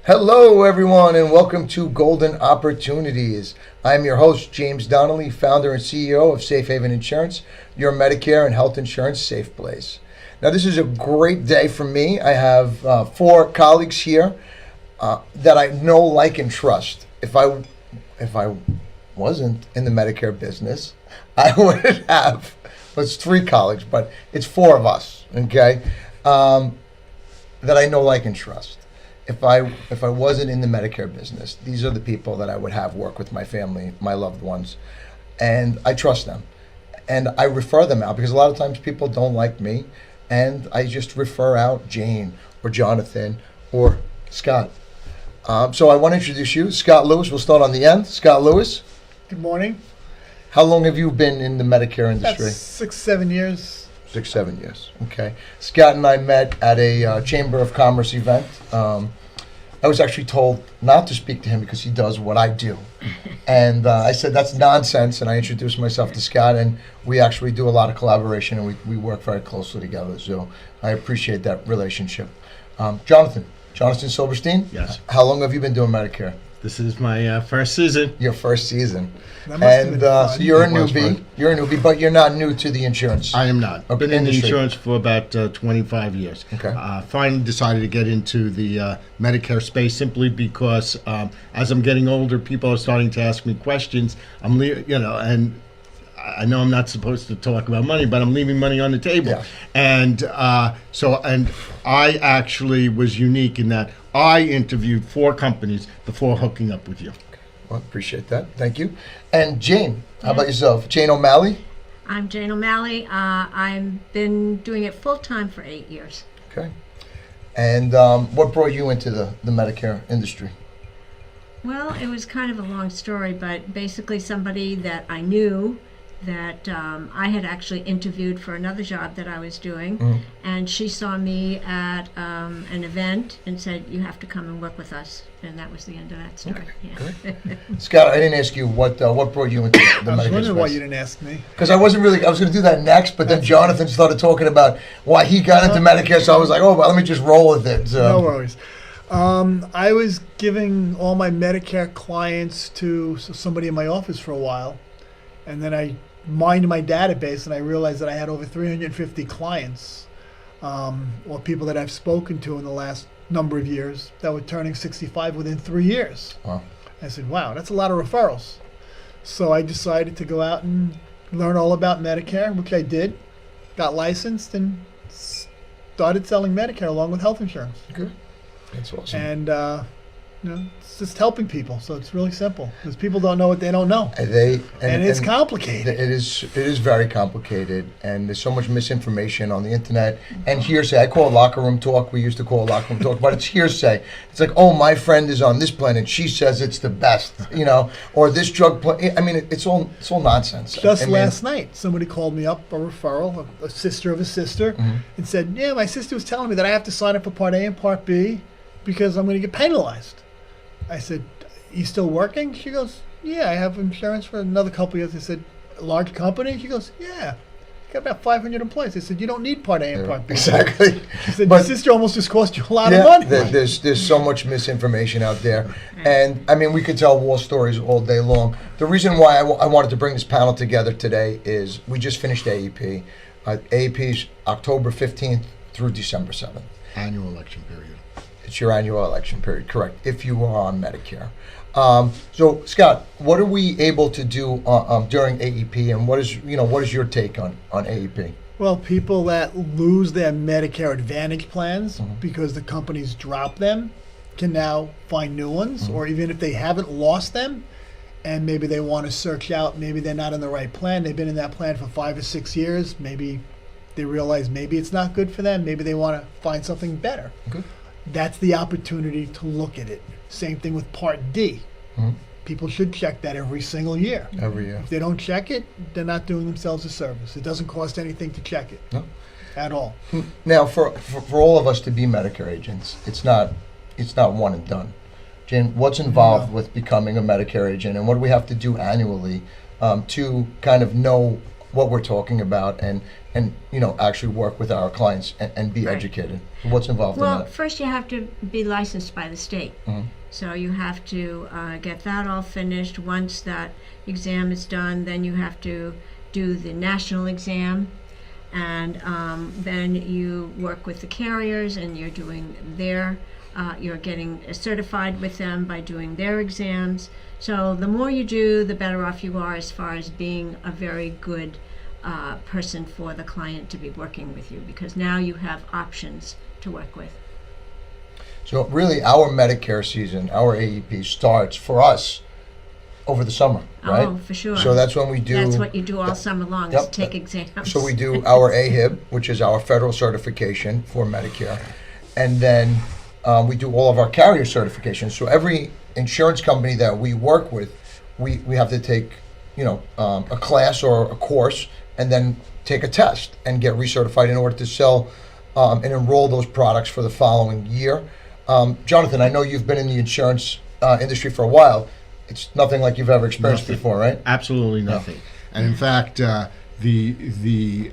Hello, everyone, and welcome to Golden Opportunities. I'm your host, James Donnelly, founder and CEO of Safe Haven Insurance, your Medicare and health insurance safe place. Now, this is a great day for me. I have four colleagues here that I know, like, and trust. If I wasn't in the Medicare business, I would have, well, it's three colleagues, but it's four of us, okay, that I know, like, and trust. If I wasn't in the Medicare business, these are the people that I would have work with my family, my loved ones, and I trust them. And I refer them out because a lot of times people don't like me, and I just refer out Jane or Jonathan or Scott. So I want to introduce you, Scott Lewis. We'll start on the end. Scott Lewis. Good morning. How long have you been in the Medicare industry? That's 6-7 years. 6-7 years. Okay. Scott and I met at a Chamber of Commerce event. I was actually told not to speak to him because he does what I do. And I said, that's nonsense. And I introduced myself to Scott, and we actually do a lot of collaboration, and we work very closely together. So I appreciate that relationship. Jonathan Silberstein? Yes. How long have you been doing Medicare? This is my first season. Your first season. That must have And been fun. so you're a It was newbie. fun. You're a newbie, but you're not new to the insurance. I am not. I've been in the Industry. insurance for about 25 years. Okay. Finally decided to get into the Medicare space simply because as I'm getting older, people are starting to ask me questions. And I know I'm not supposed to talk about money, but I'm leaving money on the table. Yeah. And and I actually was unique in that I interviewed 4 companies before hooking up with you. Well, appreciate that. Thank you. And Jane, how about yourself? Jane O'Malley? I'm Jane O'Malley. I've been doing it full-time for 8 years. Okay. And what brought you into the Medicare industry? Well, it was kind of a long story, but basically somebody that I knew that I had actually interviewed for another job that I was doing, and she saw me at an event and said, you have to come and work with us. And that was the end of that story. Okay, Scott, I didn't ask you what brought you into the I was Medicare wondering why you space. didn't ask me. Because I was going to do that next, but then Jonathan started talking about why he got into Medicare, so I was like, oh, well, let me just roll with it. So. No worries. I was giving all my Medicare clients to somebody in my office for a while, and then I mined my database, and I realized that I had over 350 clients, or people that I've spoken to in the last number of years that were turning 65 within 3 years. Wow. I said, wow, that's a lot of referrals. So I decided to go out and learn all about Medicare, which I did, got licensed, and started selling Medicare along with health insurance. Good. That's awesome. And it's just helping people. So it's really simple because people don't know what they don't know, and it's complicated. It is very complicated, and there's so much misinformation on the internet and hearsay. I call it locker room talk. We used to call it locker room talk, but it's hearsay. It's like, oh, my friend is on this plan and she says it's the best, or this drug plan. I mean, it's all nonsense. Just last night, somebody called me up, a referral, a sister of a sister, and said, yeah, my sister was telling me that I have to sign up for Part A and Part B because I'm going to get penalized. I said, you still working? She goes, yeah, I have insurance for another couple years. I said, a large company? She goes, yeah. Got about 500 employees. I said, you don't need Part A and Part B. Exactly. She said, But- your sister almost just cost you a lot of money. There's so much misinformation out there. And, I mean, we could tell war stories all day long. The reason why I wanted to bring this panel together today is we just finished AEP. AEP's October 15th through December 7th. Annual election period. It's your annual election period, correct, if you are on Medicare. So, Scott, what are we able to do during AEP, and what is your take on AEP? Well, people that lose their Medicare Advantage plans because the companies drop them can now find new ones, or even if they haven't lost them and maybe they want to search out, maybe they're not in the right plan, they've been in that plan for 5 or 6 years, maybe they realize maybe it's not good for them, maybe they want to find something better. Okay. That's the opportunity to look at it. Same thing with Part D. People should check that every single year. Every year. If they don't check it, they're not doing themselves a service. It doesn't cost anything to check it. No. At all. Now, for all of us to be Medicare agents, it's not one and done. Jane, what's involved with becoming a Medicare agent, and what do we have to do annually to kind of know what we're talking about and actually work with our clients and be Right. educated. What's involved in Well, that? first you have to be licensed by the state. So you have to get that all finished. Once that exam is done, then you have to do the national exam. And then you work with the carriers and you're doing you're getting certified with them by doing their exams. So the more you do, the better off you are as far as being a very good person for the client to be working with you, because now you have options to work with. So really, our Medicare season, our AEP starts for us over the summer, right? Oh, for sure. So that's when we do. That's what you do all summer long, Yep. is take exams. So we do our AHIB, which is our federal certification for Medicare, and then we do all of our carrier certifications. So every insurance company that we work with, we have to take, a class or a course, and then take a test and get recertified in order to sell and enroll those products for the following year. Jonathan, I know you've been in the insurance industry for a while. It's nothing like you've ever experienced Nothing. before, right? Absolutely nothing. And in fact, the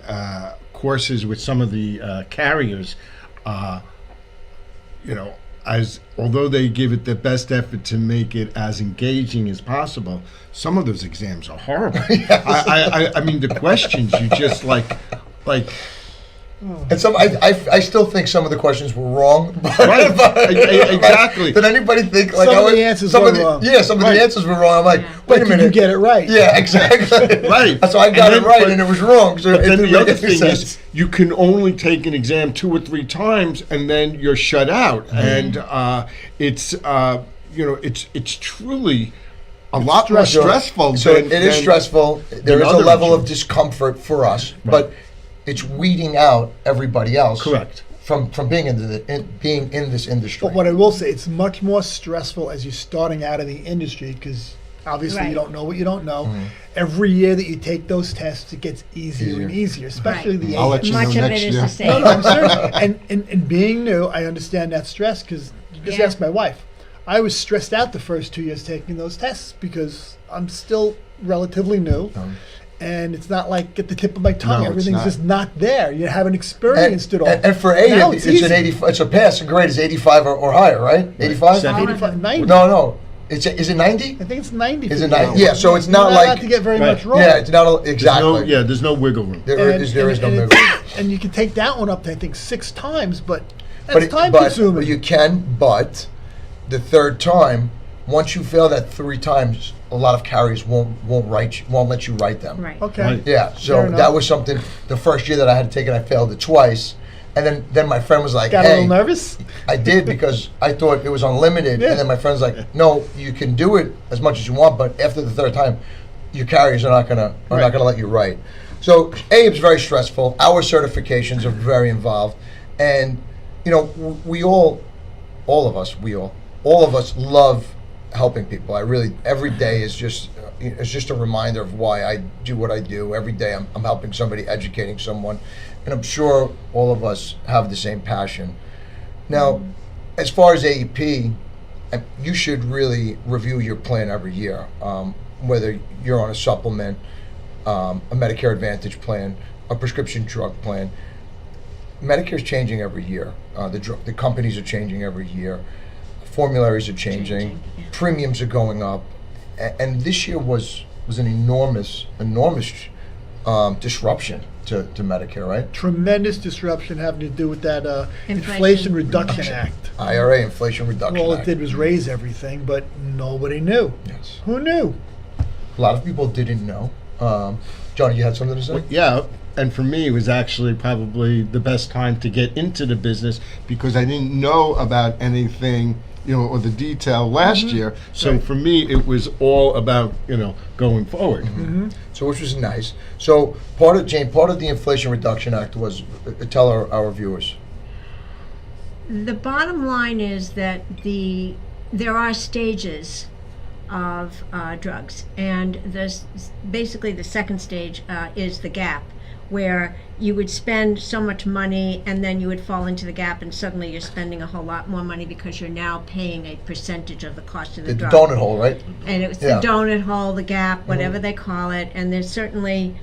courses with some of the carriers, as although they give it the best effort to make it as engaging as possible, some of those exams are horrible. I mean, the questions you just like. And I still think some of the questions were wrong. Right, exactly. Did anybody think like Some of the answers were wrong. Yeah, some of Right. the answers were wrong. I'm like, Yeah. wait a Did minute. you get it right? Yeah, exactly. Right. So I got And it right, then- and it was wrong. So But it then didn't the make other any thing sense. is, you can only take an exam 2 or 3 times, and then you're shut out. And it's truly a lot more stressful. So than, it is than- stressful. There is a other level of insurance. discomfort for us, Right. but it's weeding out everybody else. Correct. From being being in this industry. But what I will say, it's much more stressful as you're starting out in the industry, because obviously you Right. don't know what you don't know. Every year that you take those tests, it gets easier and easier, especially Right. the I'll let AHIP. you know Much of next it is year. the same. No, no, I'm serious. And being new, I understand that stress, because just Yeah. ask my wife. I was stressed out the first 2 years taking those tests because I'm still relatively new. And it's not like at the tip of my tongue. No, it's Everything's not. just not there. You haven't experienced it all. And for Now A, it's it's an easy. 80. It's a passing grade is 85 or higher, right? 85. 70. 85, 90. No. Is it 90? I think it's 90. Is for it now. 90? Yeah, so it's You're not allowed like- to get very Right. much wrong. Yeah, it's not exactly. There's no wiggle room. There is no middle. And you can take that one up to, I think, 6 times, but But that's time consuming. you can. But the third time, once you fail that 3 times, a lot of carriers won't let you write them. Right. Okay. Right. Yeah, Fair so enough. that was something. The first year that I had to take it, I failed it twice, and then my friend was like, Got a "Hey, little nervous? I did because I thought it was unlimited." Yeah. And then my friend's like, "No, you can do it as much as you want, but after the third time, your carriers are not gonna let you write." So AIB's very stressful. Our certifications are very involved, and we all of us love helping people. I really, every day is just a reminder of why I do what I do. Every day I'm helping somebody, educating someone, and I'm sure all of us have the same passion. Now, as far as AEP, you should really review your plan every year, whether you're on a supplement, a Medicare Advantage plan, a prescription drug plan. Medicare's changing every year. The companies are changing every year. Formularies are changing. Yeah. Premiums are going up, and this year was an enormous disruption to Medicare, right? Tremendous disruption having to do with that Inflation Inflation Reduction Act. IRA, Inflation Reduction All it Act. did was raise everything, but nobody knew. Yes. Who knew? A lot of people didn't know. Johnny, you had something to say? Well, yeah, and for me, it was actually probably the best time to get into the business because I didn't know about anything, or the detail last year. So Right. for me, it was all about, going forward. So which was nice. So part of the Inflation Reduction Act was tell our viewers. The bottom line is that there are stages of drugs, and basically the second stage is the gap, where you would spend so much money and then you would fall into the gap, and suddenly you're spending a whole lot more money because you're now paying a percentage of the cost of the The drug. donut hole, right? And it was Yeah. the donut hole, the gap, whatever they call it. And there's certainly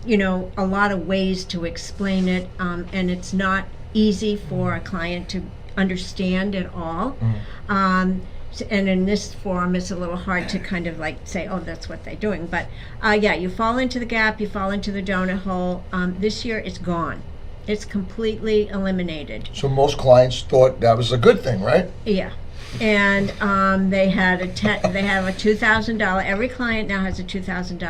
a lot of ways to explain it, and it's not easy for a client to understand at all. And in this forum, it's a little hard to kind of like say, oh, that's what they're doing. But you fall into the gap, you fall into the donut hole. This year, it's gone. It's completely eliminated. So most clients thought that was a good thing, right? Yeah. And they have a $2,000. Every client now has a $2,000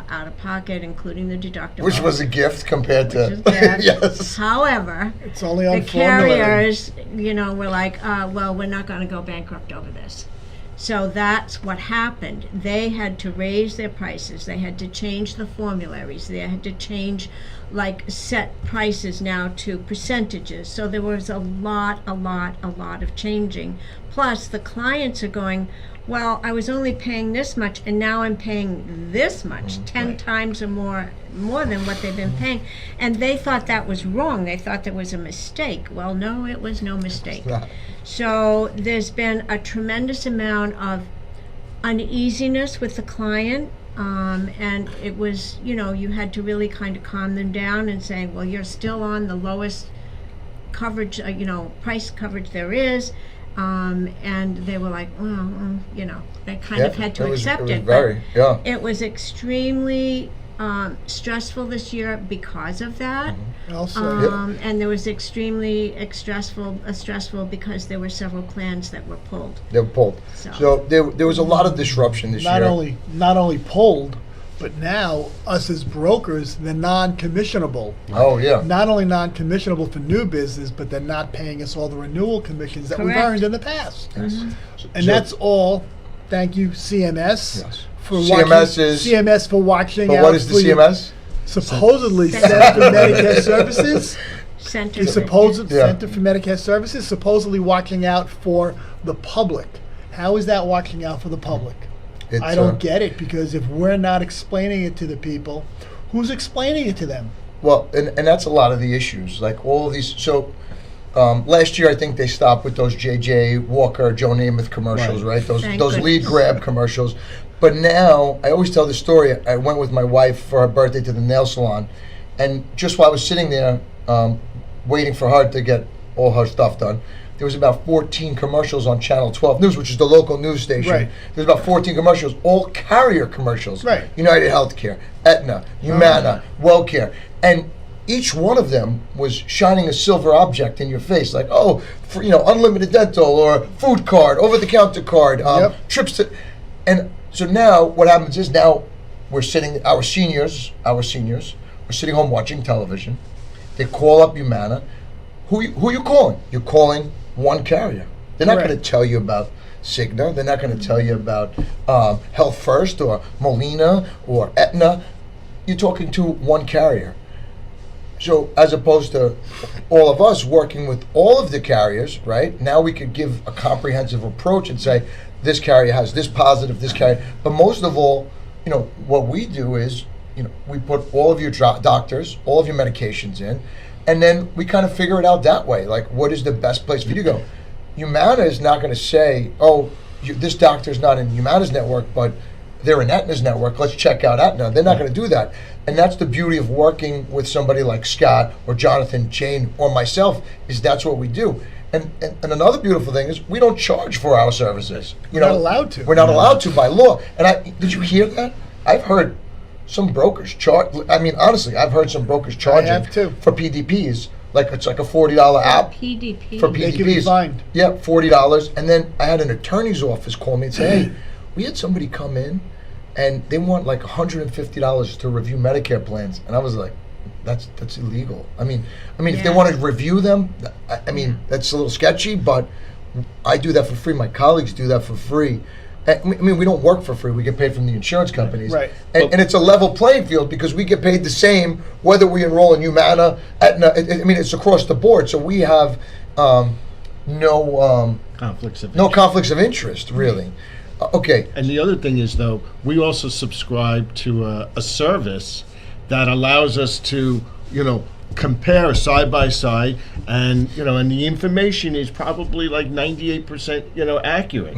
out of pocket, including the deductible. Which was a gift compared to. Which is gift. Yes. However, It's only on the formulary. carriers, were like, well, we're not going to go bankrupt over this. So that's what happened. They had to raise their prices. They had to change the formularies. They had to change, set prices now to percentages. So there was a lot of changing. Plus, the clients are going, well, I was only paying this much, and now I'm paying this much, 10 times or more than what they've been paying. And they thought that was wrong. They thought there was a mistake. Well, no, it was no mistake. So there's been a tremendous amount of uneasiness with the client. And it was, you had to really kind of calm them down and say, well, you're still on the lowest coverage, price coverage there is. And they were like, well, they kind of had to accept it. It was extremely stressful this year because of that. Also, And there was extremely stressful because there were several plans that were pulled. They were pulled. So there was a lot of disruption this not year. not only pulled, but now us as brokers, they're non-commissionable. Oh, yeah. Not only non-commissionable for new business, but they're not paying us all the renewal commissions that we've Correct. earned in the past. Yes. And that's all, thank you, CMS. Yes. For CMS for watching But out what is the for your- CMS? Supposedly Center for Medicare Services. Center. The supposed Yeah. Center for Medicare Services supposedly watching out for the public. How is that watching out for the public? It's, I don't get it, because if we're not explaining it to the people, who's explaining it to them? Well, and that's a lot of the issues. Like all of these. So last year, I think they stopped with those J.J. Walker, Joe Namath commercials, right? Those Thank lead goodness. grab commercials. But now, I always tell the story. I went with my wife for her birthday to the nail salon, and just while I was sitting there waiting for her to get all her stuff done, there was about 14 commercials on Channel 12 News, which is the local news station. Right. There's about 14 commercials, all carrier commercials. Right. United Healthcare, Aetna, Humana, WellCare, and each one of them was shining a silver object in your face, like, oh, for, unlimited dental or food card, over-the-counter card, trips to, and so now what happens is now we're sitting, our seniors are sitting home watching television. They call up Humana. Who you calling? You're calling one carrier. They're not Correct. going to tell you about Cigna. They're not going to tell you about Health First or Molina or Aetna. You're talking to one carrier. So as opposed to all of us working with all of the carriers, right? Now we could give a comprehensive approach and say, this carrier has this positive, this carrier. But most of all, what we do is, we put all of your doctors, all of your medications in, and then we kind of figure it out that way. Like, what is the best place for you to go? Humana is not going to say, oh, this doctor's not in Humana's network, but they're in Aetna's network. Let's check out Aetna. They're not going to do that. And that's the beauty of working with somebody like Scott or Jonathan, Jane, or myself, is that's what we do. And another beautiful thing is we don't charge for our services. We're not allowed to. We're not allowed to by law. And did you hear that? I've heard some brokers charge. I mean, honestly, I've heard some brokers charging have too. for PDPs. Like it's like a $40 app PDP. for They can be PDPs. fined. Yeah, $40. And then I had an attorney's office call me and say, hey, we had somebody come in and they want like $150 to review Medicare plans. And I was like, that's illegal. I mean, if they Yeah. want to review them, I mean, that's a little sketchy, but I do that for free. My colleagues do that for free. I mean, we don't work for free. We get paid from the insurance companies. Right. And it's a level playing field because we get paid the same whether we enroll in Humana, Aetna. I mean, it's across the board. So we have no Conflicts of no interest. conflicts of interest, really. Okay. And the other thing is, though, we also subscribe to a service that allows us to, compare side by side, and and the information is probably like 98% accurate.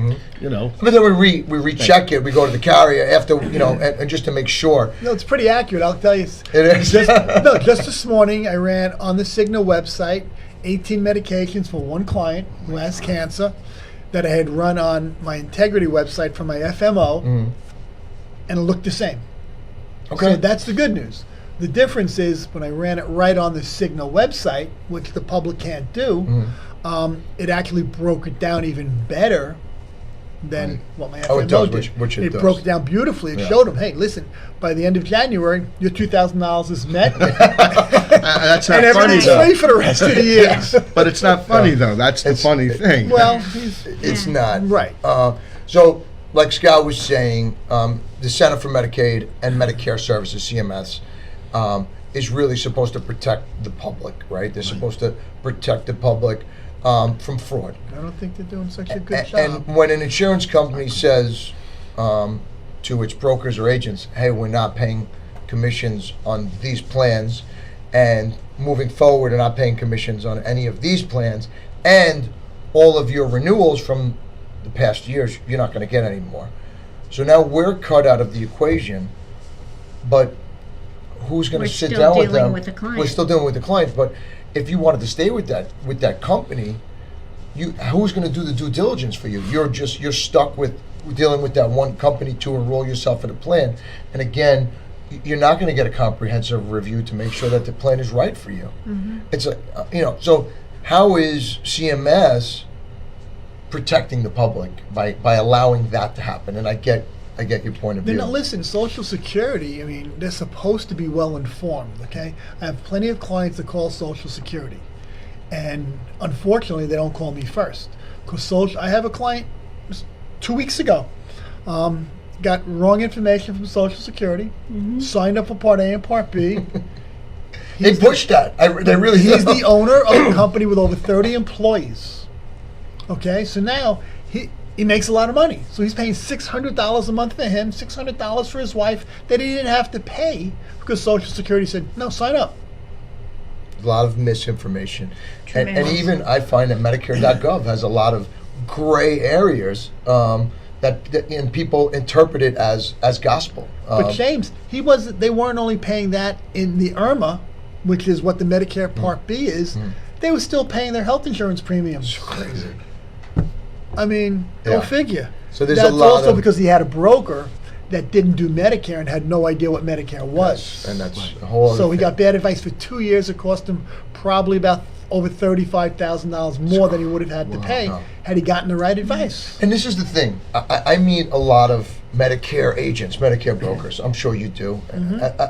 But then we recheck it. We go to the carrier after and just to make sure. No, it's pretty accurate. I'll tell you. It is. Just this morning, I ran on the Cigna website 18 medications for one client who has cancer that I had run on my Integrity website for my FMO, and it looked the same. Okay. So that's the good news. The difference is when I ran it right on the Cigna website, which the public can't do, it actually broke it down even better than what my FMO it does, did. which it does. Broke it down beautifully. It Yeah. showed them, hey, listen, by the end of January, your $2,000 is met, That's not and funny everything's though. free for the rest of the year. But it's not funny though. That's the funny thing. Well, It's not. right. So, like Scott was saying, the Center for Medicaid and Medicare Services, CMS, is really supposed to protect the public, right? They're supposed to protect the public from fraud. I don't think they're doing such a good job. And when an insurance company says to its brokers or agents, hey, we're not paying commissions on these plans, and moving forward, we're not paying commissions on any of these plans, and all of your renewals from the past years, you're not going to get any more. So now we're cut out of the equation, but who's going We're to sit still down with dealing them? with the client. We're still dealing with the client, but if you wanted to stay with that company, who's going to do the due diligence for you? You're stuck with dealing with that one company to enroll yourself in a plan, and again, you're not going to get a comprehensive review to make sure that the plan is right for you. It's so how is CMS protecting the public by allowing that to happen? And I get your point of view. Now, listen, Social Security, I mean, they're supposed to be well informed, okay? I have plenty of clients that call Social Security, and unfortunately, they don't call me first. Because I have a client 2 weeks ago, got wrong information from Social Security, signed up for Part A and Part B. They pushed that. They really He's do. the owner of a company with over 30 employees. Okay, so now he makes a lot of money. So he's paying $600 a month for him, $600 for his wife that he didn't have to pay because Social Security said, no, sign up. A lot of misinformation. And Tremendous. even I find that Medicare.gov has a lot of gray areas and people interpret it as gospel. But James, they weren't only paying that in the IRMA, which is what the Medicare Part B is, they were still paying their health insurance premiums. Crazy. I mean, Yeah. go figure. So there's That's a lot also of, because he had a broker that didn't do Medicare and had no idea what Medicare was. and that's a whole other So he thing. got bad advice for 2 years. It cost him probably about over $35,000 more than he would have had to pay Wow. had he gotten the right advice. And this is the thing. I meet a lot of Medicare agents, Medicare brokers. I'm sure you do.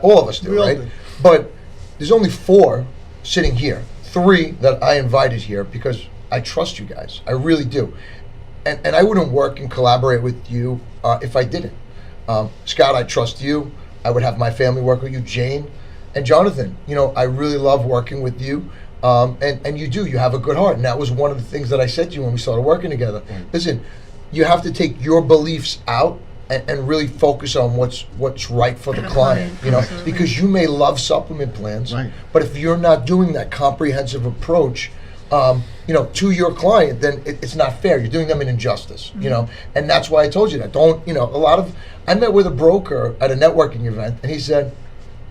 All of us do, We all right? do. But there's only 4 sitting here. 3 that I invited here because I trust you guys. I really do. And I wouldn't work and collaborate with you if I didn't. Scott, I trust you. I would have my family work with you. Jane and Jonathan, I really love working with you. And you do. You have a good heart. And that was one of the things that I said to you when we started working together. Listen, you have to take your beliefs out and really focus on what's right for the client. Absolutely. Because you may love supplement plans, Right. but if you're not doing that comprehensive approach, to your client, then it's not fair. You're doing them an injustice, and that's why I told you that. I met with a broker at a networking event, and he said,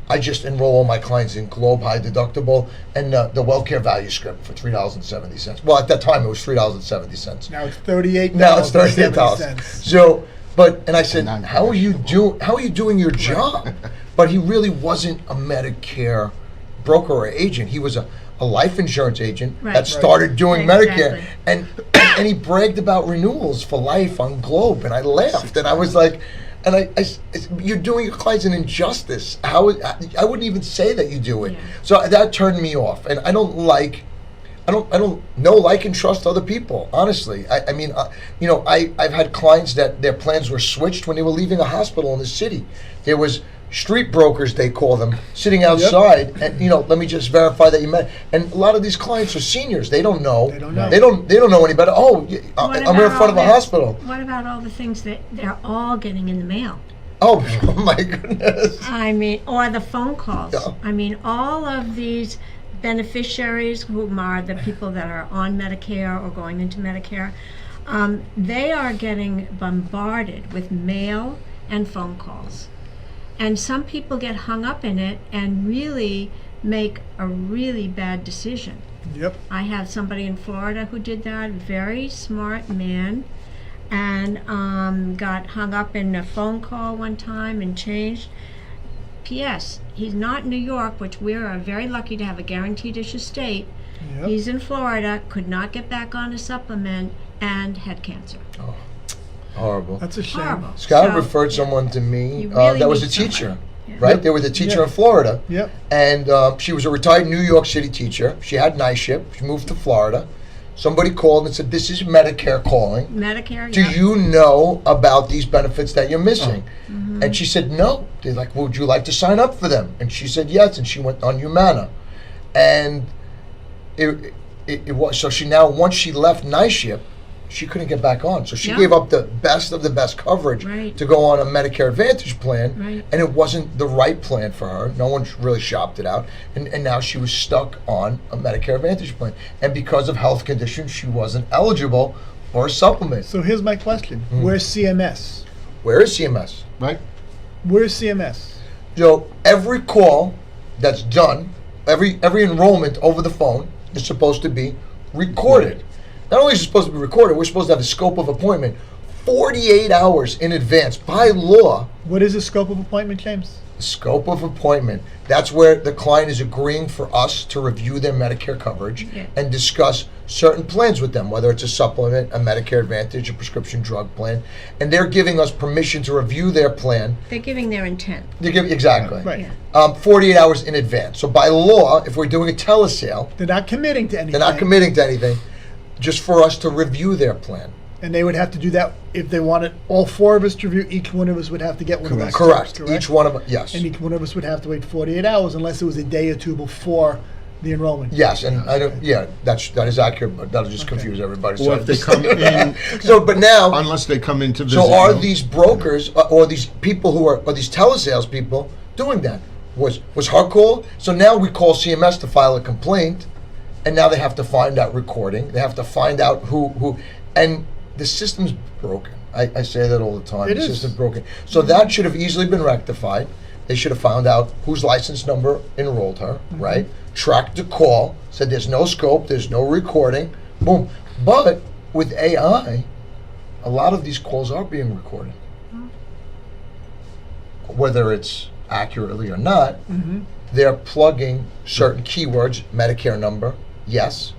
I just enroll all my clients in Globe High Deductible and the WellCare Value Script for $3.70. Well, at that time, it was $3.70. Now it's $38. Now it's $38. So, and I said, how are you doing your job? But he really wasn't a Medicare broker or agent. He was a life insurance agent Right. that started doing Exactly. Medicare, and he bragged about renewals for life on Globe, and I laughed, and I was like, you're doing your clients an injustice. I wouldn't even say that you do it. Yeah. So that turned me off, and I don't know, like, and trust other people. Honestly, I've had clients that their plans were switched when they were leaving a hospital in the city. There was street brokers, they call them, sitting outside, and let me just verify that you met. And a lot of these clients are seniors. They don't know. They don't know. They don't know any better. Oh, I'm in about front of a all hospital. What about all the things that they're all getting in the mail? Oh my goodness. I mean, or the phone calls. Yeah. I mean, all of these beneficiaries, who are the people that are on Medicare or going into Medicare, they are getting bombarded with mail and phone calls. And some people get hung up in it and really make a really bad decision. Yep. I have somebody in Florida who did that, very smart man, and got hung up in a phone call one time and changed. P.S. He's not in New York, which we are very lucky to have a guaranteed issue state. Yep. He's in Florida, could not get back on a supplement, and had cancer. Oh, horrible. That's a shame. Horrible. Scott So, referred someone to me You really that was a need teacher, someone. Yeah. right? They were the teacher Yep. in Florida. Yep. And she was a retired New York City teacher. She had night shift. She moved to Florida. Somebody called and said, "This is Medicare calling. Medicare, Do yeah. you know about these benefits that you're missing?" And she said, "No." They're like, "Well, would you like to sign up for them?" And she said, "Yes." And she went on Humana. And it was, so she now, once she left night shift, she couldn't get back on. So she Yeah. gave up the best of the best coverage Right. to go on a Medicare Advantage plan. Right. And it wasn't the right plan for her. No one really shopped it out. And now she was stuck on a Medicare Advantage plan. And because of health conditions, she wasn't eligible for a supplement. So here's my question. Mm. Where's CMS? Where is CMS? Right? Where's CMS? So every call that's done, every enrollment over the phone is supposed to be recorded. Not only is it supposed to be recorded, we're supposed to have a scope of appointment 48 hours in advance by law. What is the scope of appointment, James? Scope of appointment. That's where the client is agreeing for us to review their Medicare coverage Yeah. and discuss certain plans with them, whether it's a supplement, a Medicare Advantage, a prescription drug plan, and they're giving us permission to review their plan. They're giving their intent. They give exactly. Right. Yeah. 48 hours in advance. So by law, if we're doing a telesale, They're not committing to anything. they're not committing to anything, just for us to review their plan. And they would have to do that if they wanted all four of us to review. Each one of us would have to get one of us. Correct. Each one of us, yes. And each one of us would have to wait 48 hours unless it was a day or two before the enrollment. Yes, and I don't. Yeah, that is accurate, but that'll just confuse everybody. Or if they come in, So, but now, unless they come in to visit. so are you. these brokers or these people who are, or these telesales people doing that? Was her call? So now we call CMS to file a complaint, and now they have to find out recording. They have to find out who, and the system's broken. I say that all the time. It The is. system's broken. So that should have easily been rectified. They should have found out whose license number enrolled her, right? Tracked the call, said there's no scope, there's no recording, boom. But with AI, a lot of these calls are being recorded. Whether it's accurately or not, they're plugging certain keywords, Medicare number, yes,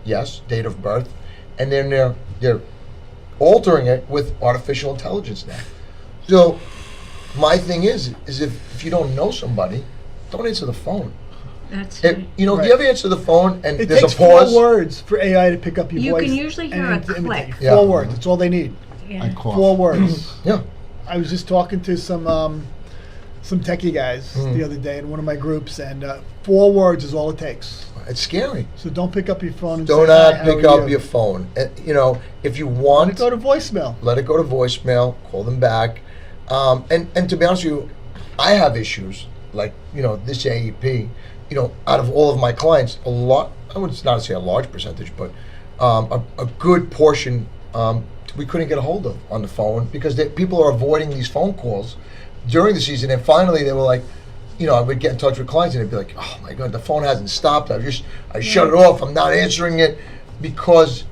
date of birth, and then they're altering it with artificial intelligence now. So my thing is if you don't know somebody, don't answer the phone. That's If, right. you know, Right. do you ever answer the phone and It there's takes a pause? 4 words for AI to pick up your You voice. can usually hear and a to imitate. click. Yeah. 4 words. That's all they need. Yeah. I cough. 4 words. Yeah. I was just talking to some techie guys Mm. the other day in one of my groups, and 4 words is all it takes. It's scary. So don't pick up your phone and Do say, not "Hi, how pick are up you?" your phone. You know, if you Let want, it go to voicemail. let it go to voicemail, call them back. And to be honest with you, I have issues like, you know, this AEP, you know, out of all of my clients, a lot, I would not say a large percentage, but a good portion we couldn't get a hold of on the phone because people are avoiding these phone calls during the season. And finally they were like, you know, I would get in touch with clients and they'd be like, "Oh my God, the phone hasn't stopped. I shut it off. I'm not answering it," because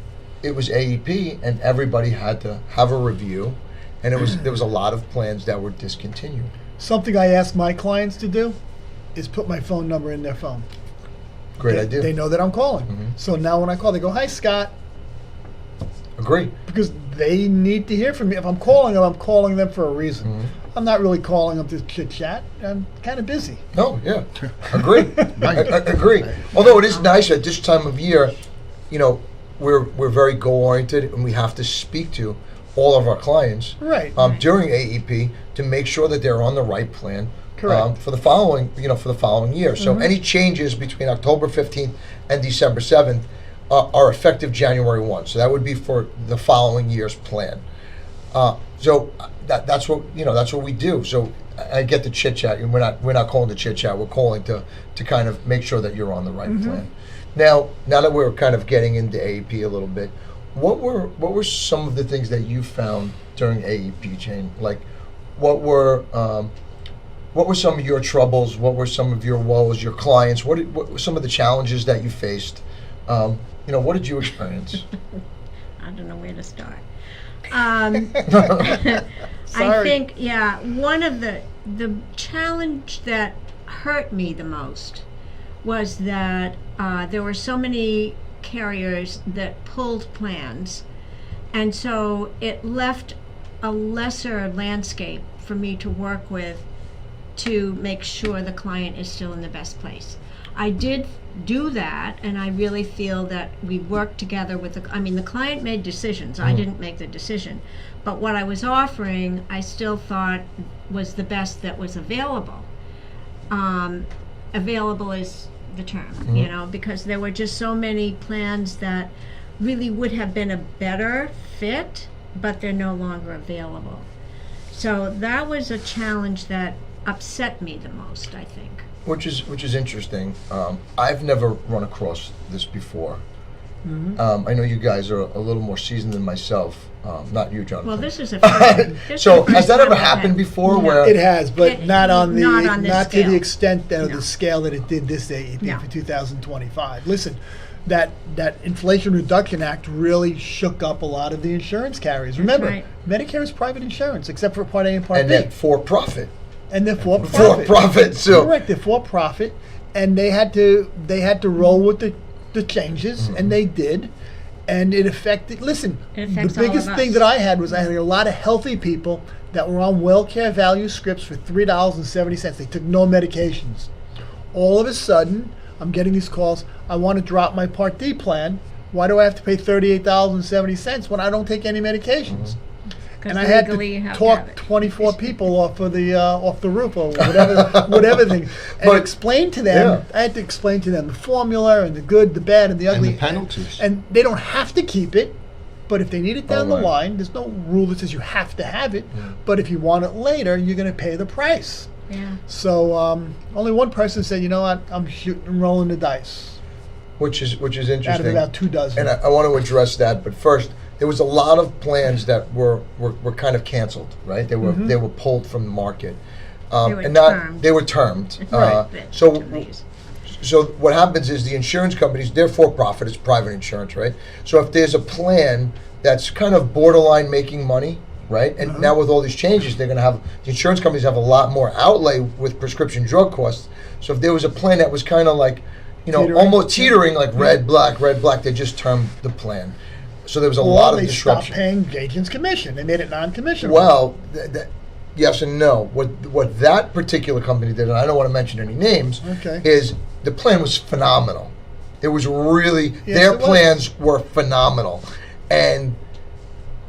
it was AEP and everybody had to have a review, and there was a lot of plans that were discontinued. Something I ask my clients to do is put my phone number in their phone. Great they, idea. They know that I'm calling. Mhm. So now when I call, they go, "Hi, Scott," Agree. because they need to hear from me. If I'm calling them, I'm calling them for a reason. Mhm. I'm not really calling them to chit chat. I'm kind of busy. No, yeah, agree. Right. Agree. Although it is nice at this time of year, you know, we're very goal oriented and we have to speak to all of our clients Right. during AEP to make sure that they're on the right plan. Correct. For the following, for the following year. So any changes between October 15th and December 7th are effective January 1. So that would be for the following year's plan. So that's what we do. So I get the chit chat. We're not calling to chit chat. We're calling to kind of make sure that you're on the right plan. Now that we're kind of getting into AEP a little bit, what were some of the things that you found during AEP, Jane? Like, what were some of your troubles? What were some of your woes? Your clients? What were some of the challenges that you faced? What did you experience? I don't know where to start. I Sorry. think, one of the challenge that hurt me the most was that there were so many carriers that pulled plans, and so it left a lesser landscape for me to work with to make sure the client is still in the best place. I did do that, and I really feel that we worked together with the client made decisions. I didn't make the decision. But what I was offering, I still thought was the best that was available. Available is the term, because there were just so many plans that really would have been a better fit, but they're no longer available. So that was a challenge that upset me the most, I think. Which is interesting. I've never run across this before. I know you guys are a little more seasoned than myself. Not you, Jonathan. Well, this is a first. So has that ever happened before? No. Where It has, but not on the Not on this not to scale. the extent or No. the scale that it did this AEP No. for 2025. Listen, that Inflation Reduction Act really shook up a lot of the insurance carriers. Remember, right. Medicare is private insurance, except for Part A and Part and B, then for profit. and they're for For profit. profit. So Correct, they're for profit, and they had to roll with the changes, and they did. And it affected. Listen, It the affects all of biggest thing us. that I had was I had a lot of healthy people that were on WellCare value scripts for $3.70. They took no medications. All of a sudden, I'm getting these calls. I want to drop my Part D plan. Why do I have to pay $38.70 when I don't take any medications? And I had legally you to have talk have it. 24 people off of the roof or whatever thing, and But- explain to them. I had to explain to them the formula and the good, the bad, and the And ugly. the penalties. And they don't have to keep it, but if they need it down the right. line, there's no rule that says you have to have it. But if you want it later, you're going to pay the price. Yeah. So only one person said, you know what, I'm rolling the dice which is out of interesting. about 2 dozen. And I want to address that, but first, there was a lot of plans that were kind of canceled, right? They were pulled from the market, They were and not termed. they were termed. Right. So what happens is the insurance companies, they're for profit. It's private insurance, right? So if there's a plan that's kind of borderline making money, right? And now with all these changes, they're going to have the insurance companies have a lot more outlay with prescription drug costs. So if there was a plan that was kind of like, Teetering. almost teetering, like red, black, they just termed the plan. So there was a Or lot of they disruption. stopped paying agents commission. They made it non-commissionable. Well, yes and no. What that particular company did, and I don't want to mention any names, Okay. is the plan was phenomenal. It was really their it was. plans were phenomenal, and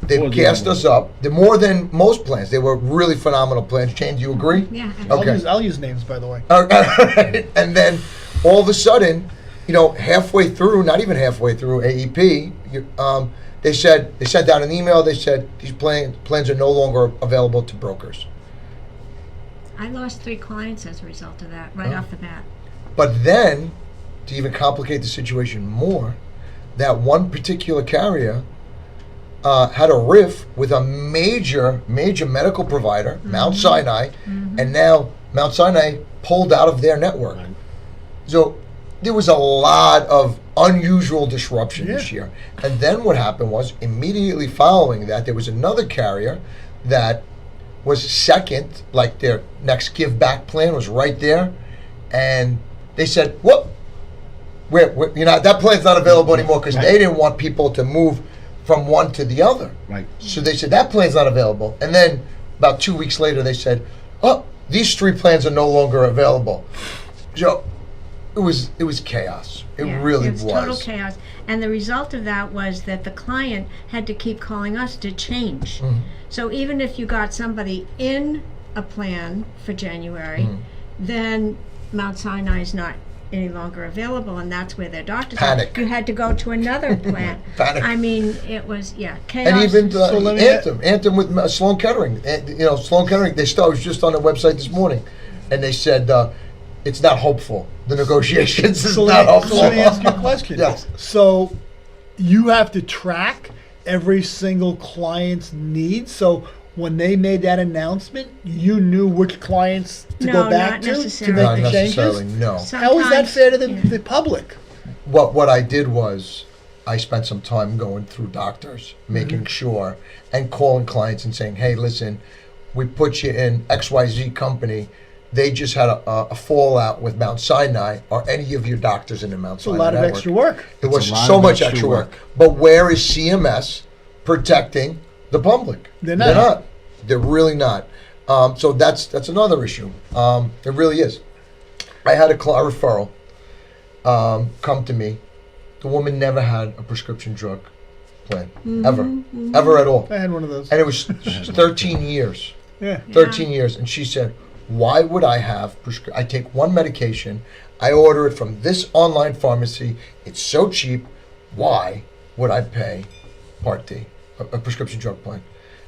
they More than gassed that. us up. They're more than most plans. They were really phenomenal plans. Jane, do you agree? Yeah. Okay. I'll use names, by the way. And then all of a sudden, halfway through, not even halfway through AEP, they sent out an email. They said these plans are no longer available to brokers. I lost 3 clients as a result of that, right off the bat. But then, to even complicate the situation more, that one particular carrier had a riff with a major medical provider, Mount Sinai, and now Mount Sinai pulled out of their network. Right. So there was a lot of unusual disruption this Yeah. year. And then what happened was, immediately following that, there was another carrier that was second, like their next give back plan was right there. And they said, whoop, that plan's not available anymore because they didn't want people to move from one to the other. Right. So they said, that plan's not available. And then about 2 weeks later, they said, oh, these 3 plans are no longer available. So it was chaos. It really It was total chaos. And the result of that was that the client had to keep calling us to change. So even if you got somebody in a plan for January, then Mount Sinai is not any longer available, and that's where their doctors Panic. are. You had to go to another plan. Panic. I mean, it was, chaos. And even So let me- Anthem with Sloan Kettering. Sloan Kettering, I was just on their website this morning, and they said it's not hopeful. The negotiations is So not let hopeful. me ask you a question. Yes. So you have to track every single client's needs. So when they made that announcement, you knew which clients to No, go back not to necessarily. Not make the necessarily, changes. no. How is that Sometimes- fair to the, yeah. the public? What I did was I spent some time going through doctors, making sure, and calling clients and saying, hey, listen, we put you in XYZ company. They just had a fallout with Mount Sinai. Are any of your doctors in the Mount It's a Sinai lot of network? extra work. It was a lot so of much extra extra work. work. But where is CMS protecting the public? They're not. They're really not. So that's another issue. It really is. I had a referral come to me. The woman never had a prescription drug plan, ever at all. I had one of those. And it was 13 years. Yeah. 13 years. And she said, why would I have, I take one medication, I order it from this online pharmacy, it's so cheap, why would I pay Part D, a prescription drug plan?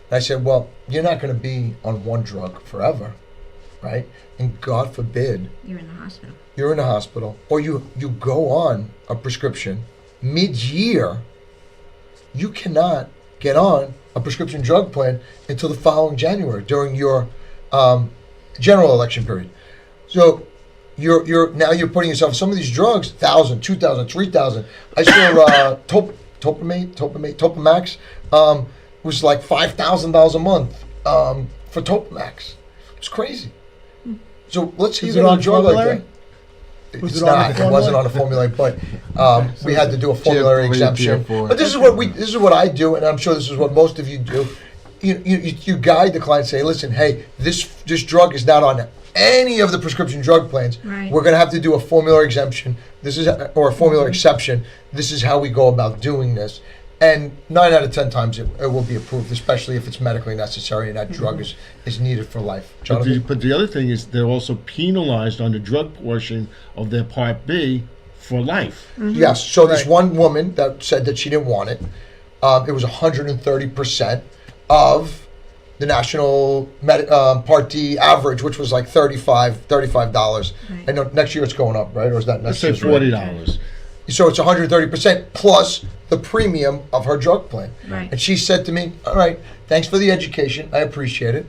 And I said, well, you're not going to be on one drug forever, right? And God forbid, You're in the hospital. you're in a hospital, or you go on a prescription mid-year, you cannot get on a prescription drug plan until the following January during your general election period. So you're now putting yourself, some of these drugs, 1,000, 2,000, 3,000. I saw Topamax was like $5,000 a month for Topamax. It's crazy. So let's say Was you're it on on a drug like formulary? that. Was It's it on not. the It wasn't formulary? on a formulary, but we had to do a formulary Tier 3, exemption. Tier 4. But this is what I do, and I'm sure this is what most of you do. You guide the client, say, listen, hey, this drug is not on any of the prescription drug plans. Right. We're going to have to do a formulary exemption. Or a formulary exception. This is how we go about doing this. And 9 out of 10 times it will be approved, especially if it's medically necessary and that drug is needed for life. Jonathan? But the other thing is they're also penalized on the drug portion of their Part B for life. Yes. So this Right. one woman that said that she didn't want it, it was 130% of the national Part D average, which was like $35. Right. I know next year it's going up, right? Or is that Let's next say year? $40. So it's 130% plus the premium of her drug plan. Right. And she said to me, all right, thanks for the education. I appreciate it.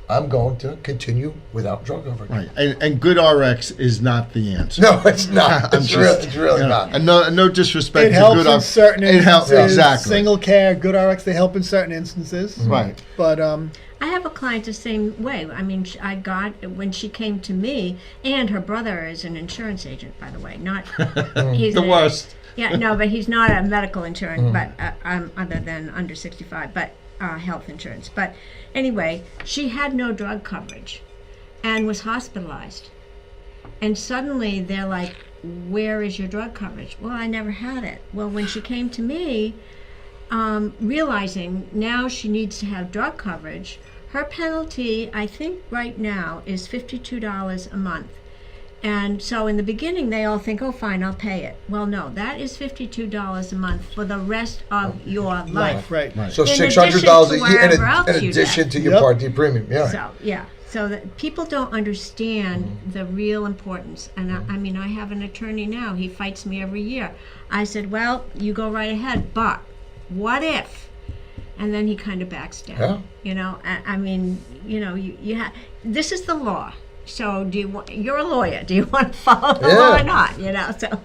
I'm going to continue without drug coverage. Right. And good RX is not the answer. No, it's not. I'm It's really you know, not. And no disrespect It to helps good in RX. certain It helps, instances. exactly. Single care, good RX, they help in certain instances. Right. But I have a client the same way. I mean, I got, when she came to me, and her brother is an insurance agent, by the way. Not he's The worst. Yeah, no, but he's not a medical insurance, but other than under 65, but health insurance. But anyway, she had no drug coverage and was hospitalized. And suddenly they're like, where is your drug coverage? Well, I never had it. Well, when she came to me, realizing now she needs to have drug coverage, her penalty, I think right now, is $52 a month. And so in the beginning, they all think, oh, fine, I'll pay it. Well, no, that is $52 a month for the rest of your life. right. So In $600 a addition to year wherever else in you addition get. to your Yep. Part D premium. Yeah. So, yeah. So that people don't understand the real importance. And I mean, I have an attorney now. He fights me every year. I said, well, you go right ahead, but what if? And then he kind of backs down. Yeah. You know, I mean, you know, you have, this is the law. So do you want, you're a lawyer. Do you want to follow the law Yeah. or not? You know, so.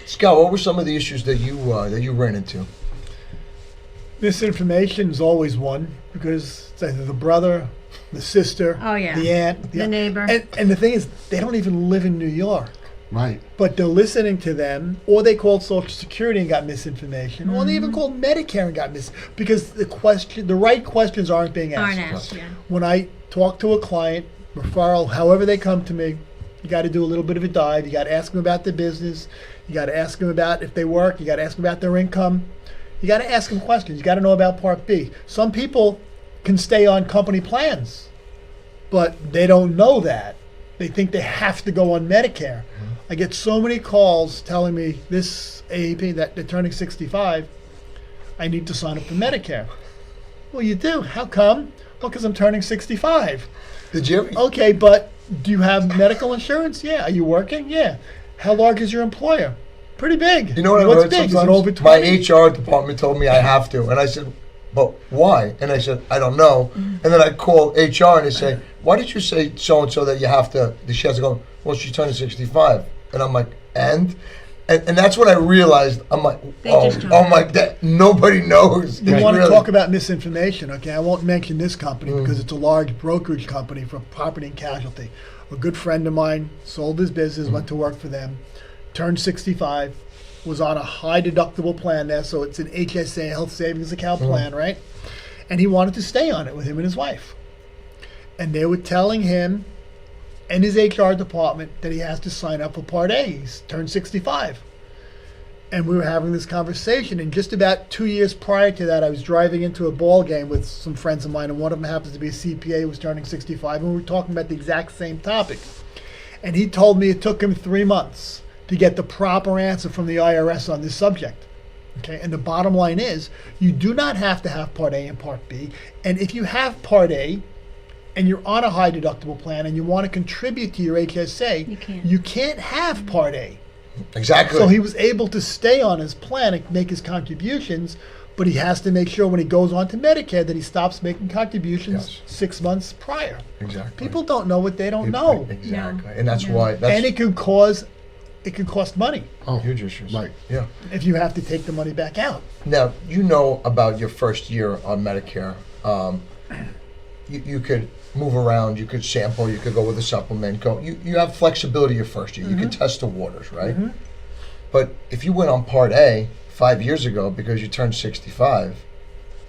Scott, what were some of the issues that you ran into? Misinformation is always one because it's either the brother, the sister, Oh, yeah. the aunt, The neighbor. And the thing is, they don't even live in New York. Right. But they're listening to them, or they called Social Security and got misinformation, or they even called Medicare and got because the right questions aren't being asked. Aren't asked, yeah. When I talk to a client, referral, however they come to me, you got to do a little bit of a dive. You got to ask them about their business. You got to ask them about if they work. You got to ask them about their income. You got to ask them questions. You got to know about Part B. Some people can stay on company plans, but they don't know that. They think they have to go on Medicare. I get so many calls telling me this AAP that they're turning 65. I need to sign up for Medicare. Well, you do. How come? Well, because I'm turning 65. Did you ever? Okay, but Do you have medical insurance? Yeah. Are you working? Yeah. How large is your employer? Pretty big. You know what What's I heard big? Is it sometimes? over My 20? HR department told me I have to, and I said, "But why?" And I said, "I don't know." And then I call HR and they say, "Why did you say so and so that you have to?" She has to go. Well, she's turning 65, and I'm like, and that's when I realized I'm like, They oh, just don't oh my, that nobody knows. You It's want to really- talk about misinformation, okay? I won't mention this company because it's a large brokerage company for property and casualty. A good friend of mine sold his business, went to work for them, turned 65, was on a high deductible plan there, so it's an HSA, health savings account plan, right? And he wanted to stay on it with him and his wife. And they were telling him and his HR department that he has to sign up for Part A. He's turned 65. And we were having this conversation, and just about 2 years prior to that, I was driving into a ball game with some friends of mine, and one of them happens to be a CPA who was turning 65, and we were talking about the exact same topic. And he told me it took him 3 months to get the proper answer from the IRS on this subject. Okay, and the bottom line is, you do not have to have Part A and Part B, and if you have Part A, and you're on a high deductible plan, and you want to contribute to your HSA, you can't have Part A. Exactly. So he was able to stay on his plan and make his contributions, but he has to make sure when he goes on to Medicare that he stops making contributions Yes. 6 months prior. Exactly. People don't know what they don't know, Exactly, No. and that's No. why. That's and it could cost money huge issues. Right. Yeah. if you have to take the money back out. Now, you know about your first year on Medicare. You could move around, you could sample, you could go with a supplement. You have flexibility your first year. You can test the waters, right? But if you went on Part A 5 years ago because you turned 65,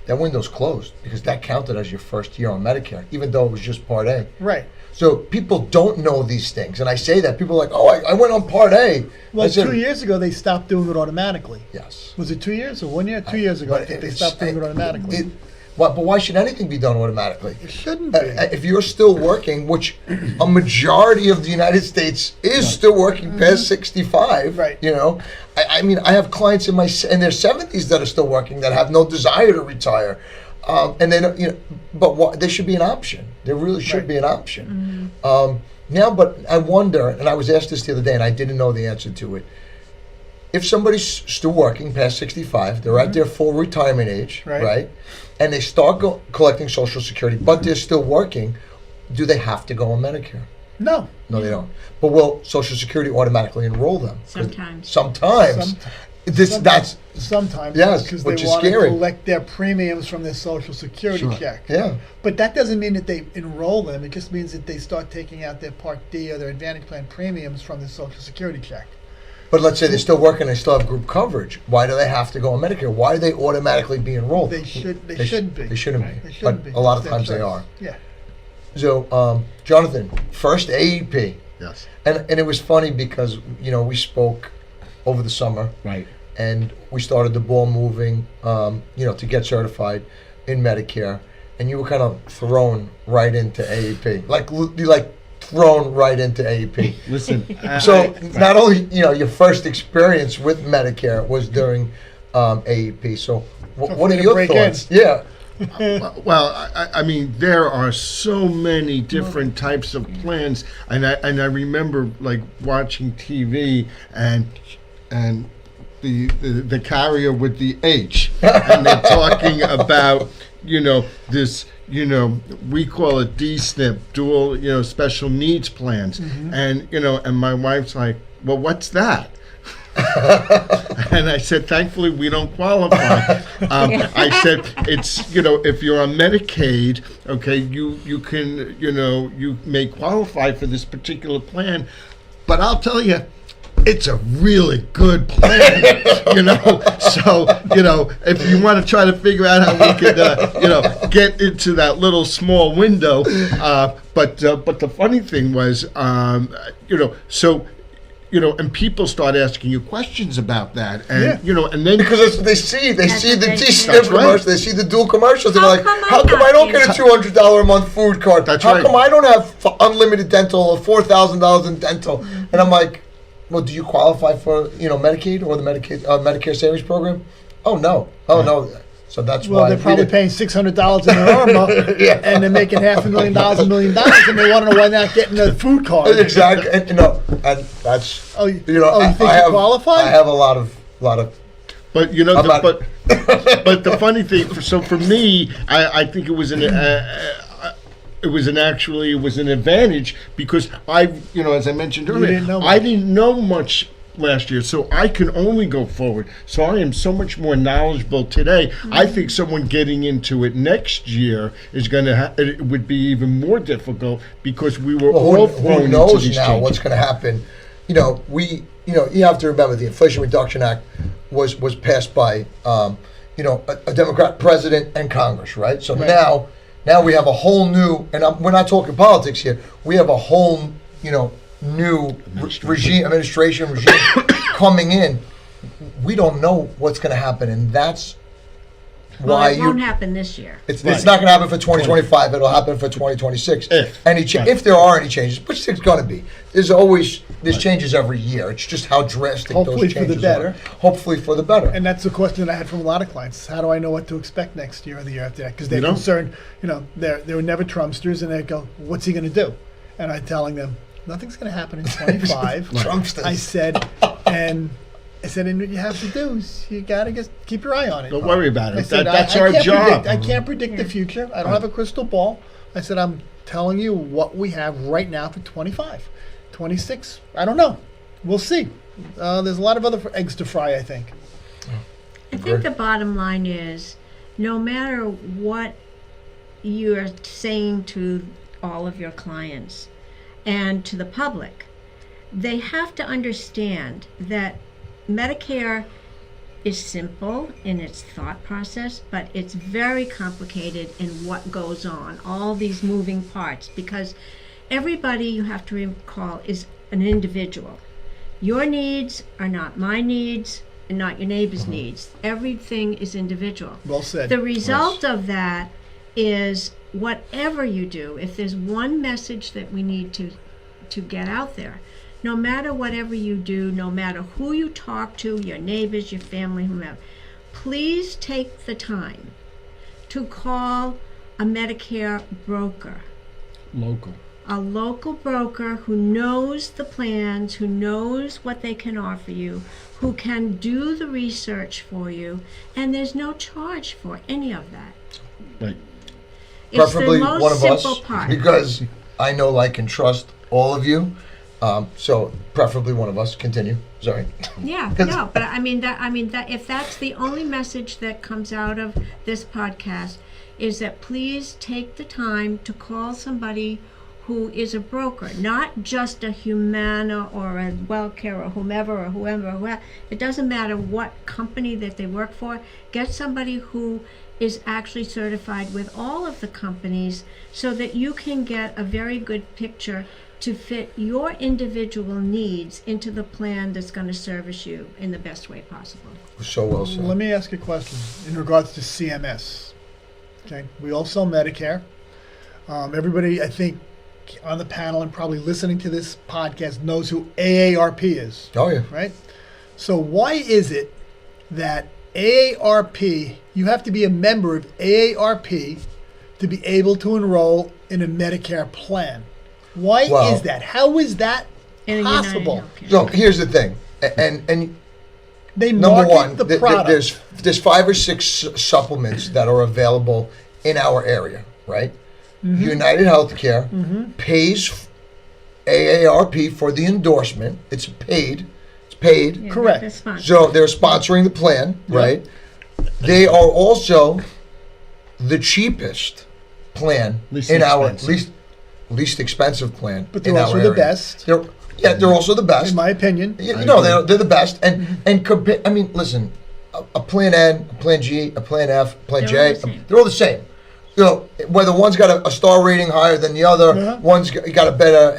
that window's closed because that counted as your first year on Medicare, even though it was just Part A. Right. So people don't know these things. And I say that. People are like, oh, I went on Part A. Well, I said, 2 years ago they stopped doing it automatically. yes. Was it 2 years or 1 year? 2 years ago, I But think they it's- stopped doing it automatically. But why should anything be done automatically? It shouldn't be. If you're still working, which a majority of the United States is still working past 65, Right. You know, I mean, I have clients in their 70s that are still working that have no desire to retire, and they don't, but there should be an option. There really should Right. be an option. Now, but I wonder, and I was asked this the other day, and I didn't know the answer to it. If somebody's still working past 65, they're at their full retirement age, right? And they start collecting Social Security, but they're still working, do they have to go on Medicare? No. No, they don't. But will Social Security automatically enroll them? 'Cause Sometimes. Sometimes. That's Sometimes, Yes, because which they is want to scary. collect their premiums from their Social Security Sure. check. yeah. But that doesn't mean that they enroll them. It just means that they start taking out their Part D or their Advantage Plan premiums from their Social Security check. But let's say they're still working, they still have group coverage. Why do they have to go on Medicare? Why are they automatically be enrolled? They shouldn't be. They shouldn't be. They shouldn't But be. a lot of It's their times they choice. are. Yeah. So, Jonathan, first AEP. Yes. And it was funny because, we spoke over the summer. Right. And we started the ball moving, to get certified in Medicare. And you were kind of thrown right into AEP. Like thrown right into AEP. Listen. So not only, your first experience with Medicare was during AEP. So what for are me to your break thoughts? Yeah. Well, I mean, there are so many different types of plans, and I remember like watching TV and the carrier with the H, and they're talking about this we call it DSNP, dual special needs plans, and and my wife's like, well, what's that? And I said, thankfully, we don't qualify. I said, it's, if you're on Medicaid, okay, you can, you may qualify for this particular plan. But I'll tell you, it's a really good plan, So, if you want to try to figure out how we could, get into that little small window. But the funny thing was, so, and people start asking you questions about that, and and then Because that's what they see. They see the That's DSNP right. commercials. They see the dual commercials. They're How like, come how I'm come not I don't get a here? $200 a month food card? That's How right. come I don't have unlimited dental or $4,000 in dental? And I'm like, well, do you qualify for Medicaid or the Medicare Savings Program? Oh no, no. So that's Well, why they're we probably did- paying $600 in their armor, Yeah. and they're making $500,000, $1 million, and they want to know why they're not getting a food card. Exactly, and and that's Oh, you know you think I you have qualify? I have a lot of But you know, I'm not- but the funny thing, so for me, I think it was an advantage because as I mentioned earlier, didn't know I much. didn't know much last year, so I can only go forward. So I am so much more knowledgeable today. I think someone getting into it next year is going to it would be even more difficult because we were all who thrown into knows these now changes. what's going to happen. You have to remember the Inflation Reduction Act was passed by a Democrat president and Congress, right? So Right. now we have a whole new, and we're not talking politics here. We have a whole new administration regime coming in. We don't know what's going to happen, and that's Well, why it won't happen this year. It's Right. not going to happen for 2025. It'll happen for 2026. If there are any changes, which there's going to be, there's changes every year. It's just how drastic Hopefully those for the changes better. are. Hopefully for the better. And that's the question that I had from a lot of clients. How do I know what to expect next year or the year after that? Because they're You don't. concerned, they were never Trumpsters, and they go, what's he going to do? And I'm telling them, nothing's going to happen in 25. Trumpsters. I said, and what you have to do is you got to just keep your eye on it. Don't worry about I it. said, That's I our can't job. I can't predict the future. I don't have a crystal ball. I said, I'm telling you what we have right now for 25. 26, I don't know. We'll see. There's a lot of other eggs to fry, I think. I think the bottom line is, no matter what you're saying to all of your clients and to the public, they have to understand that Medicare is simple in its thought process, but it's very complicated in what goes on, all these moving parts, because everybody, you have to recall, is an individual. Your needs are not my needs and not your neighbor's needs. Everything is individual. Well said. The result of that is whatever you do, if there's one message that we need to get out there, no matter whatever you do, no matter who you talk to, your neighbors, your family, whomever, please take the time to call a Medicare broker, Local. a local broker who knows the plans, who knows what they can offer you, who can do the research for you, and there's no charge for any of that. Right. It's Preferably the most one of simple us, part. because I know, like, and trust all of you. So preferably one of us. Continue. Sorry. Yeah, 'Cause- no, but I mean that if that's the only message that comes out of this podcast, is that please take the time to call somebody who is a broker, not just a Humana or a WellCare or whoever. It doesn't matter what company that they work for. Get somebody who is actually certified with all of the companies so that you can get a very good picture to fit your individual needs into the plan that's going to service you in the best way possible. So well said. Let me ask you a question in regards to CMS. Okay, we all sell Medicare. Everybody, I think, on the panel and probably listening to this podcast knows who AARP is, Oh yeah. right? So why is it that AARP, you have to be a member of AARP to be able to enroll in a Medicare plan? Why Well- is that? How is that In a possible? United Healthcare. So here's the thing, and They number market one, the product. there's 5 or 6 supplements that are available in our area, right? Mm-hmm. United Healthcare pays AARP for the endorsement. It's paid. Yeah, Correct. that's fine. So they're sponsoring the plan, Yep. right? They are also the cheapest plan Least in our expensive. least expensive plan. But in they're our also the area. best, They're also the best. in my opinion. They're the best. And compare. I mean, listen, a plan N, a plan G, a plan F, a plan They're all J. the same. They're all the same. Whether one's got a star rating higher than the other, Uh-huh. one's got a better,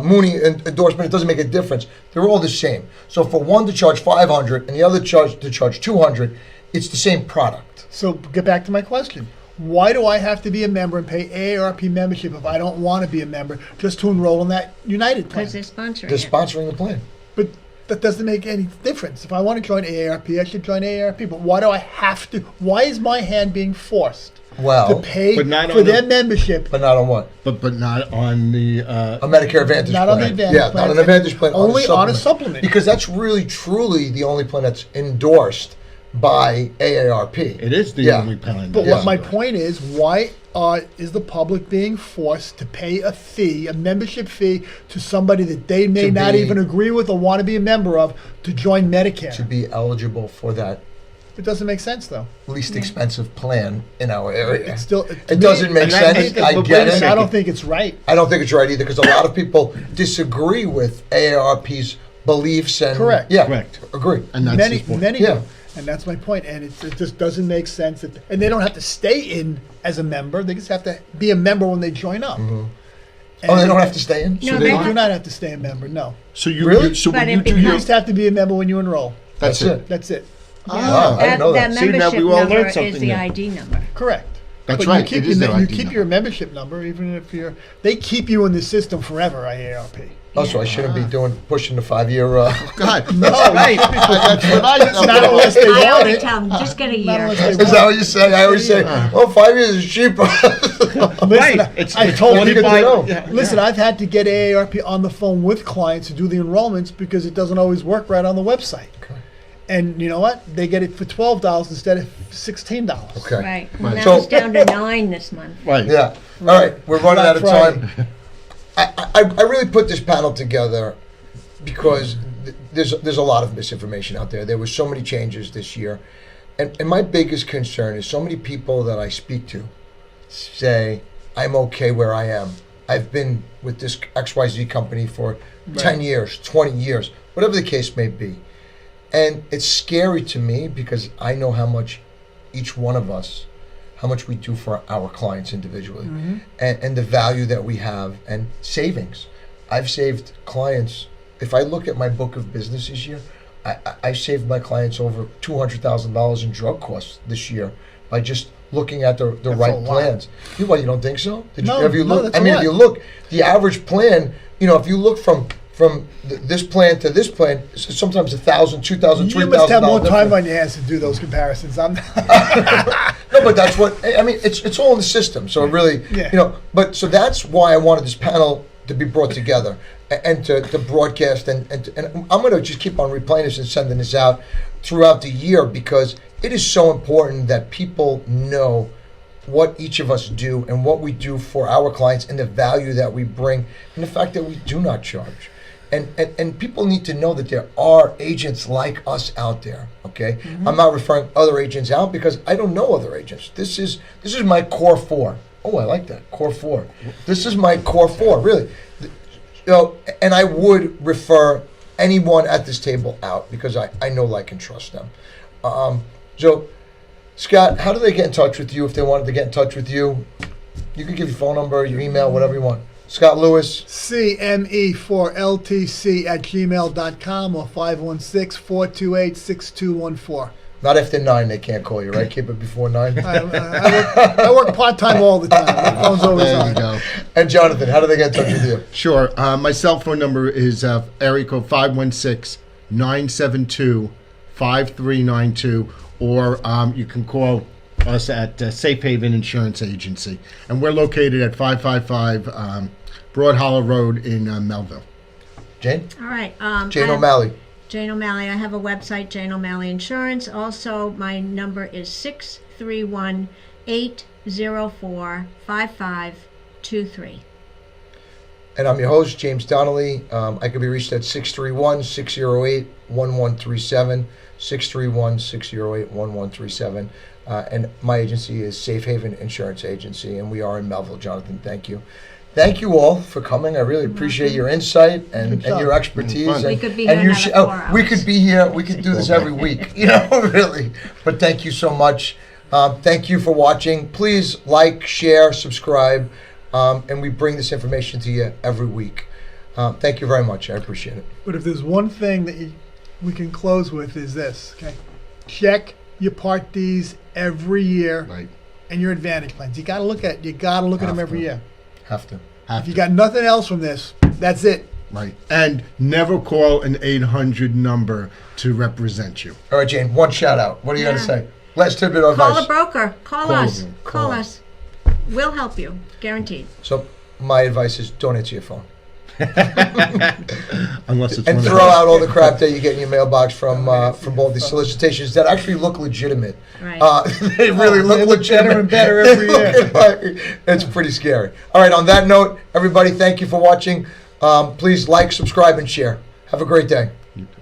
Mooney endorsement. It doesn't make a difference. They're all the same. So for one to charge $500 and the other to charge $200, it's the same product. So get back to my question. Why do I have to be a member and pay AARP membership if I don't want to be a member just to enroll in that United plan? Because they're sponsoring They're it. sponsoring the plan. But that doesn't make any difference. If I want to join AARP, I should join AARP. But why do I have to? Why is my hand being forced Well, to pay but not for on their the- membership? but not on what? But not on the, A Medicare Advantage Not plan. on the Advantage yeah, plan. not an Advantage plan. Only on a supplement. Because that's really, truly the only plan that's endorsed by AARP. it is the Yeah. only plan. But Yeah. what my point is, why is the public being forced to pay a fee, a membership fee, to somebody that they may To not be- even agree with or want to be a member of to join Medicare? To be eligible for that It doesn't make sense, though. least expensive plan in our area. It's still It doesn't make And that- sense. and- I but get wait a it. And I don't think it's right. I don't think it's right either because a lot of people disagree with AARP's beliefs and Correct. Yeah, Correct. Agree. And that's Many, his point. many Yeah. do. And that's my point. And it just doesn't make sense. And they don't have to stay in as a member. They just have to be a member when they join up. Oh, they don't have to stay in. No, They they do not have to stay a member. No. So you Really? so But when it you do You your, just have to be a member when you enroll. that's it. That's it. Wow, I didn't know that. That See, now membership we all learned number is something the there. ID number. Correct. That's But right. You keep, It is your, their you ID keep number. your membership number, even if they keep you in the system forever, IARP. Also, I shouldn't be pushing the 5-year. God, No, right. That's what I not unless they I want always it. tell them, just get a Not year. unless they Is want that what you say? I always say, "Oh, 5 years is cheaper." Listen, Right. It's I told you. 25 Yeah. Listen, I've had to get AARP on the phone with clients to do the enrollments because it doesn't always work right on the website. Okay. And you know what? They get it for $12 instead of $16. Okay. Right. Well, Right. that So- was down to 9 this month. Right. Yeah. All right, we're running out of Black time. I really put this panel together because there's a lot of misinformation out there. There were so many changes this year, and my biggest concern is so many people that I speak to say I'm okay where I am. I've been with this XYZ company for 10 years, 20 years, whatever the case may be. And it's scary to me because I know how much each one of us, how much we do for our clients individually, and the value that we have and savings. I've saved clients, if I look at my book of business this year, I saved my clients over $200,000 in drug costs this year by just looking at the That's right a lot. plans. What, you don't think so? No, have you no, looked? that's I a mean, lot. if you look, the average plan, if you look from this plan to this plan, sometimes $1,000, $2,000, $3,000. You must have more time difference. on your hands to do those comparisons. I'm not. No, but that's what I mean. It's all in the system. So it really, Yeah. But so that's why I wanted this panel to be brought together and to broadcast and I'm going to just keep on replaying this and sending this out throughout the year because it is so important that people know what each of us do and what we do for our clients and the value that we bring and the fact that we do not charge. And people need to know that there are agents like us out there, okay? I'm not referring other agents out because I don't know other agents. This is my core four. Oh, I like that, core four. This is my core four, really. And I would refer anyone at this table out because I know, like, and trust them. So, Scott, how do they get in touch with you if they wanted to get in touch with you? You can give your phone number, your email, whatever you want. Scott Lewis. CME4LTC@gmail.com or 516-428-6214. Not after 9, they can't call you, right? Keep it before 9. I work part-time all the time. My phone's always There you on. go. And Jonathan, how do they get in touch with you? Sure. My cell phone number is area code 516-972-5392, or you can call us at Safe Haven Insurance Agency, and we're located at 555 Broad Hollow Road in Melville. Jane? All right. Jane O'Malley. Jane O'Malley. I have a website, Jane O'Malley Insurance. Also, my number is 631-804-5523. And I'm your host, James Donnelly. I can be reached at 631-608-1137, 631-608-1137. And my agency is Safe Haven Insurance Agency, and we are in Melville. Jonathan, thank you. Thank you all for coming. I really appreciate your insight and your expertise. Fun. We could be and here your another 4 hours. we could be here. We could do this every week, really. But thank you so much. Thank you for watching. Please like, share, subscribe, and we bring this information to you every week. Thank you very much. I appreciate it. But if there's one thing that we can close with is this, okay? Check your Part Ds every year Right. and your Advantage plans. You got to look at them every year. Have to. If you got nothing else from this, that's it. Right. And never call an 800 number to represent you. All right, Jane, one shout out. What are you going to Yeah. say? Last tidbit of Call advice. a broker. Call Call us. them. Call Call. us. We'll help you. Guaranteed. So my advice is don't answer your phone. Unless it's And one throw of out all the crap that you get in your mailbox from both these solicitations that actually look legitimate. Right. They really look they look legitimate. better and better They every look like- it's pretty scary. All right, on that note, everybody, thank you for watching. Please like, subscribe, and share. Have a great day. You too.